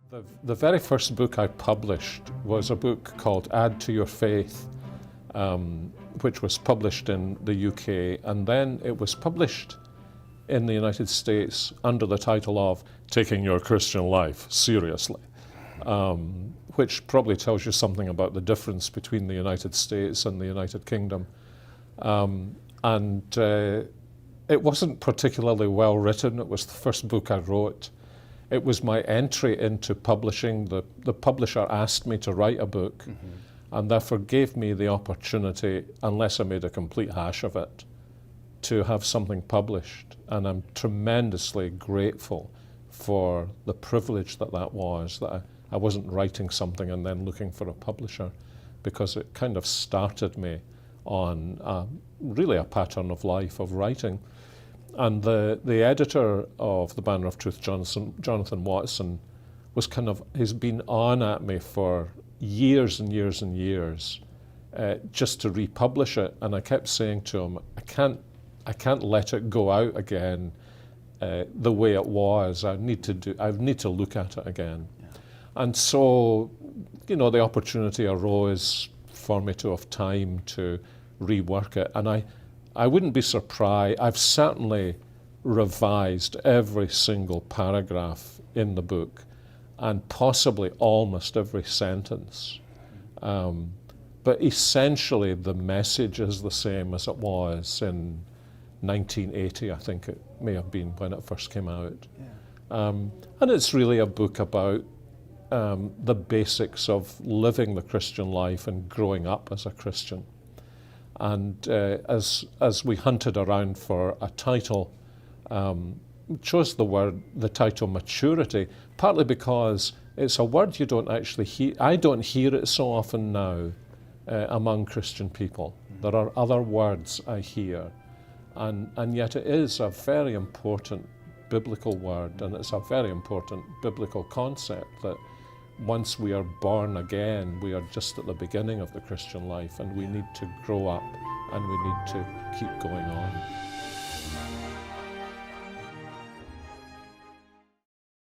The very first book I published was a book called Add to Your Faith, which was published in the UK, and then it was published in the United States under the title of Taking Your Christian Life Seriously, which probably tells you something about the difference between the United States and the United Kingdom. It wasn't particularly well written. It was the first book I wrote. It was my entry into publishing. The publisher asked me to write a book, and therefore gave me the opportunity, unless I made a complete hash of it, to have something published. And I'm tremendously grateful for the privilege that was, that I wasn't writing something and then looking for a publisher, because it kind of started me on really a pattern of life of writing. And the editor of The Banner of Truth, Jonathan Watson, he's been on at me for years and years and years just to republish it. And I kept saying to him, I can't let it go out again the way it was. I need to look at it again. Yeah. And so, the opportunity arose for me to have time to rework it. And I wouldn't be surprised. I've certainly revised every single paragraph in the book, and possibly almost every sentence. But essentially the message is the same as it was in 1980, I think it may have been when it first came out. Yeah. And it's really a book about the basics of living the Christian life and growing up as a Christian. And as we hunted around for a title, chose the title maturity, partly because it's a word you don't actually hear. I don't hear it so often now among Christian people. There are other words I hear, and yet it is a very important biblical word, and it's a very important biblical concept that once we are born again, we are just at the beginning of the Christian life, and we need to grow up and we need to keep going on.